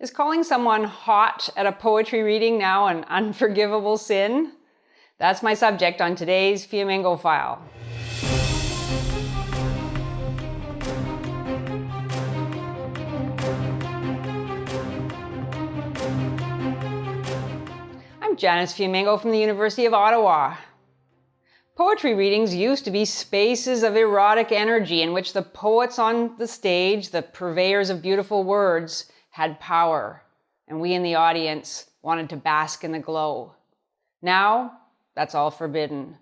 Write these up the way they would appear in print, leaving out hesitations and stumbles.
Is calling someone hot at a poetry reading now an unforgivable sin? That's my subject on today's Flamingo File. I'm Janice Flamingo from the University of Ottawa. Poetry readings used to be spaces of erotic energy in which the poets on the stage, the purveyors of beautiful words, had power, and we in the audience wanted to bask in the glow. Now, that's all forbidden.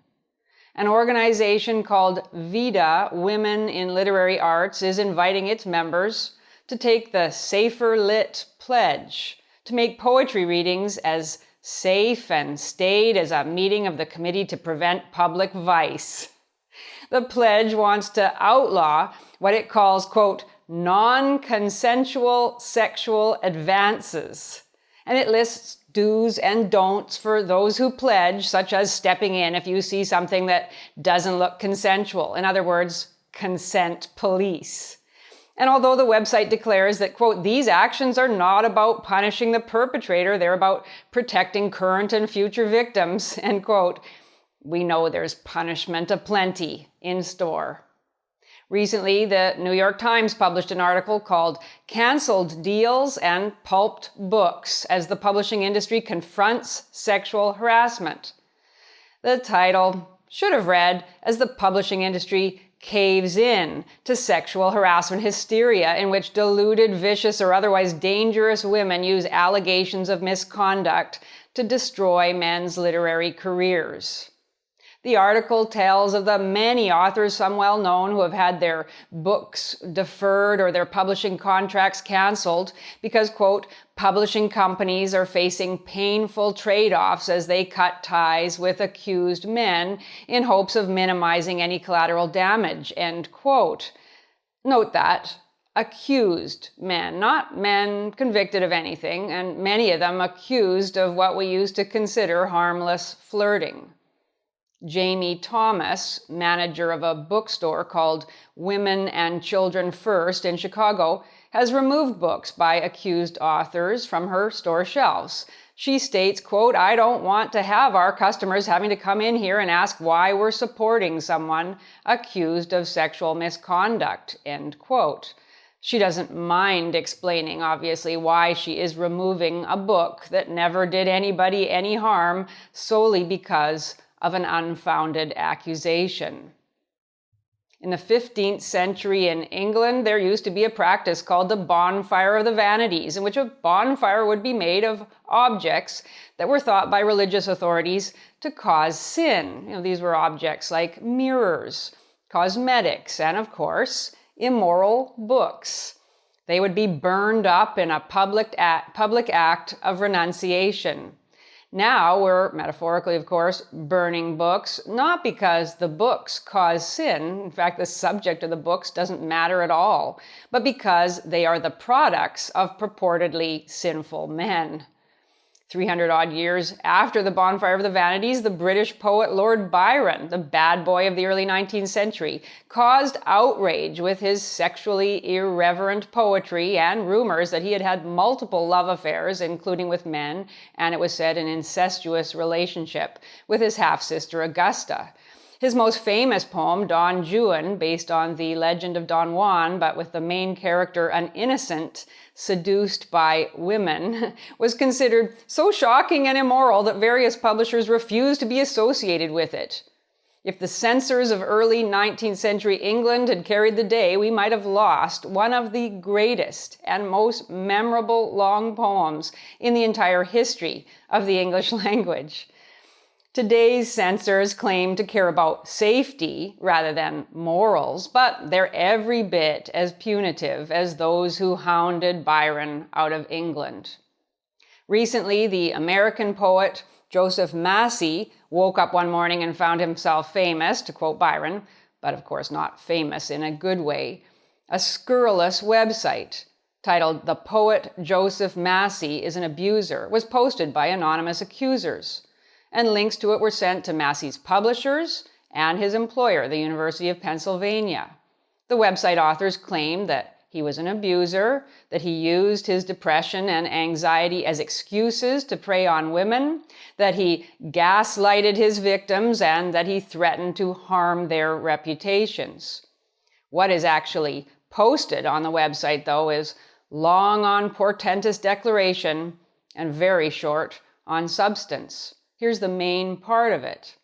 An organization called VIDA, Women in Literary Arts, is inviting its members to take the Safer Lit pledge to make poetry readings as safe and staid as a meeting of the Committee to Prevent Public Vice. The pledge wants to outlaw what it calls, quote, non-consensual sexual advances. And it lists do's and don'ts for those who pledge, such as stepping in if you see something that doesn't look consensual. In other words, consent police. And although the website declares that, quote, these actions are not about punishing the perpetrator, they're about protecting current and future victims, end quote, we know there's punishment aplenty in store. Recently, the New York Times published an article called Cancelled Deals and Pulped Books as the Publishing Industry Confronts Sexual Harassment. The title should have read as the publishing industry caves in to sexual harassment hysteria in which deluded, vicious, or otherwise dangerous women use allegations of misconduct to destroy men's literary careers. The article tells of the many authors, some well-known, who have had their books deferred or their publishing contracts canceled because, quote, publishing companies are facing painful trade-offs as they cut ties with accused men in hopes of minimizing any collateral damage, end quote. Note that. Accused men, not men convicted of anything, and many of them accused of what we used to consider harmless flirting. Jamie Thomas, manager of a bookstore called Women and Children First in Chicago, has removed books by accused authors from her store shelves. She states, quote, I don't want to have our customers having to come in here and ask why we're supporting someone accused of sexual misconduct, end quote. She doesn't mind explaining, obviously, why she is removing a book that never did anybody any harm solely because of an unfounded accusation. In the 15th century in England, there used to be a practice called the Bonfire of the Vanities, in which a bonfire would be made of objects that were thought by religious authorities to cause sin. These were objects like mirrors, cosmetics, and of course, immoral books. They would be burned up in a public act of renunciation. Now we're, metaphorically of course, burning books, not because the books cause sin, in fact the subject of the books doesn't matter at all, but because they are the products of purportedly sinful men. 300-odd years after the Bonfire of the Vanities, the British poet Lord Byron, the bad boy of the early 19th century, caused outrage with his sexually irreverent poetry and rumors that he had had multiple love affairs, including with men, and it was said an incestuous relationship with his half-sister Augusta. His most famous poem, Don Juan, based on the legend of Don Juan, but with the main character an innocent seduced by women, was considered so shocking and immoral that various publishers refused to be associated with it. If the censors of early 19th century England had carried the day, we might have lost one of the greatest and most memorable long poems in the entire history of the English language. Today's censors claim to care about safety rather than morals, but they're every bit as punitive as those who hounded Byron out of England. Recently, the American poet Joseph Massey woke up one morning and found himself famous, to quote Byron, but of course not famous in a good way. A scurrilous website titled "The Poet Joseph Massey is an Abuser" was posted by anonymous accusers, and links to it were sent to Massey's publishers and his employer, the University of Pennsylvania. The website authors claimed that he was an abuser, that he used his depression and anxiety as excuses to prey on women, that he gaslighted his victims, and that he threatened to harm their reputations. What is actually posted on the website, though, is long on portentous declaration and very short on substance. Here's the main part of it.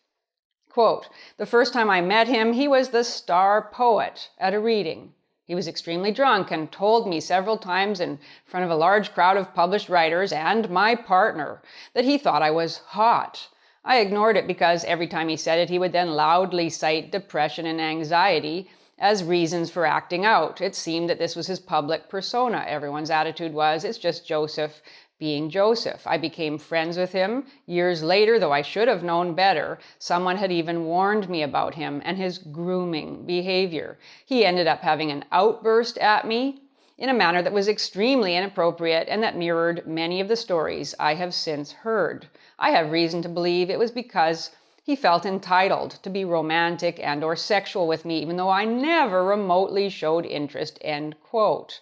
Quote, "The first time I met him, he was the star poet at a reading. He was extremely drunk and told me several times in front of a large crowd of published writers and my partner that he thought I was hot. I ignored it because every time he said it, he would then loudly cite depression and anxiety as reasons for acting out. It seemed that this was his public persona. Everyone's attitude was, it's just Joseph being Joseph. I became friends with him. Years later, though I should have known better, someone had even warned me about him and his grooming behavior. He ended up having an outburst at me in a manner that was extremely inappropriate and that mirrored many of the stories I have since heard. I have reason to believe it was because he felt entitled to be romantic and or sexual with me, even though I never remotely showed interest," end quote.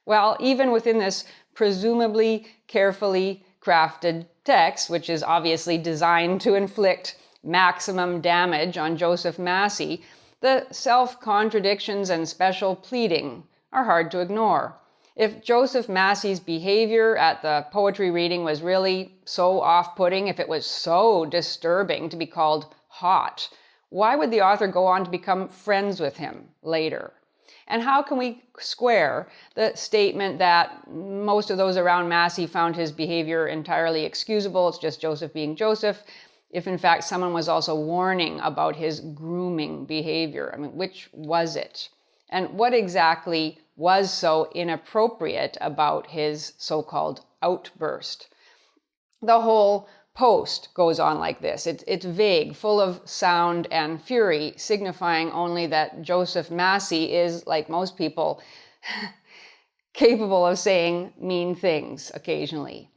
Well, even within this presumably carefully crafted text, which is obviously designed to inflict maximum damage on Joseph Massey, the self-contradictions and special pleading are hard to ignore. If Joseph Massey's behavior at the poetry reading was really so off-putting, if it was so disturbing to be called hot, why would the author go on to become friends with him later? And how can we square the statement that most of those around Massey found his behavior entirely excusable, it's just Joseph being Joseph, if in fact someone was also warning about his grooming behavior? I mean, which was it? And what exactly was so inappropriate about his so-called outburst? The whole post goes on like this. It's vague, full of sound and fury, signifying only that Joseph Massey is, like most people, capable of saying mean things occasionally.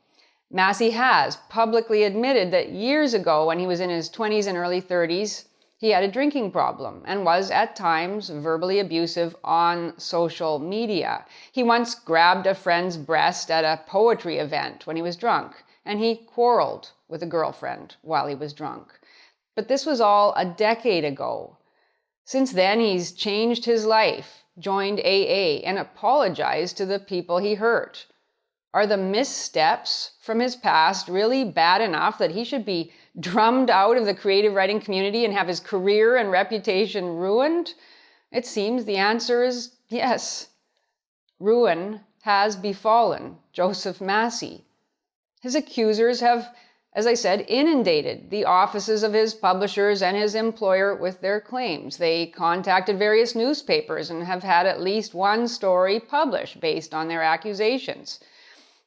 Massey has publicly admitted that years ago, when he was in his 20s and early 30s, he had a drinking problem and was at times verbally abusive on social media. He once grabbed a friend's breast at a poetry event when he was drunk, and he quarreled with a girlfriend while he was drunk. But this was all a decade ago. Since then, he's changed his life, joined AA, and apologized to the people he hurt. Are the missteps from his past really bad enough that he should be drummed out of the creative writing community and have his career and reputation ruined? It seems the answer is yes. Ruin has befallen Joseph Massey. His accusers have, as I said, inundated the offices of his publishers and his employer with their claims. They contacted various newspapers and have had at least one story published based on their accusations.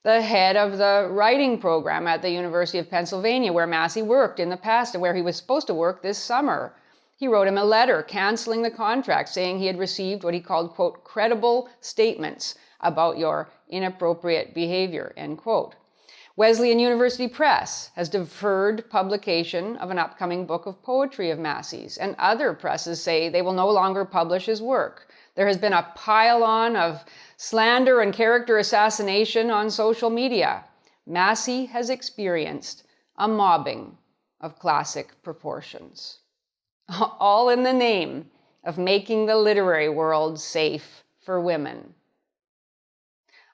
The head of the writing program at the University of Pennsylvania, where Massey worked in the past and where he was supposed to work this summer, he wrote him a letter canceling the contract, saying he had received what he called, quote, credible statements about your inappropriate behavior, end quote. Wesleyan University Press has deferred publication of an upcoming book of poetry of Massey's, and other presses say they will no longer publish his work. There has been a pile-on of slander and character assassination on social media. Massey has experienced a mobbing of classic proportions, all in the name of making the literary world safe for women.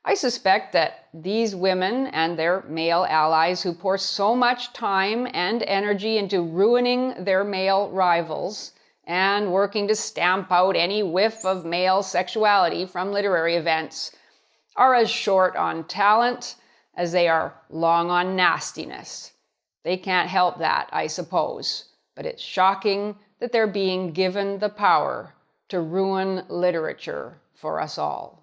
I suspect that these women and their male allies who pour so much time and energy into ruining their male rivals and working to stamp out any whiff of male sexuality from literary events are as short on talent as they are long on nastiness. They can't help that, I suppose, but it's shocking that they're being given the power to ruin literature for us all.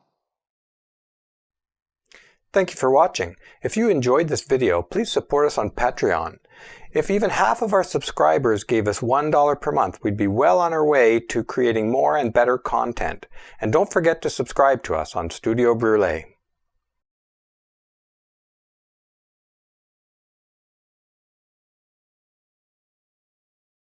Thank you for watching. If you enjoyed this video, please support us on Patreon. If even half of our subscribers gave us $1 per month, we'd be well on our way to creating more and better content. And don't forget to subscribe to us on Studio Brule.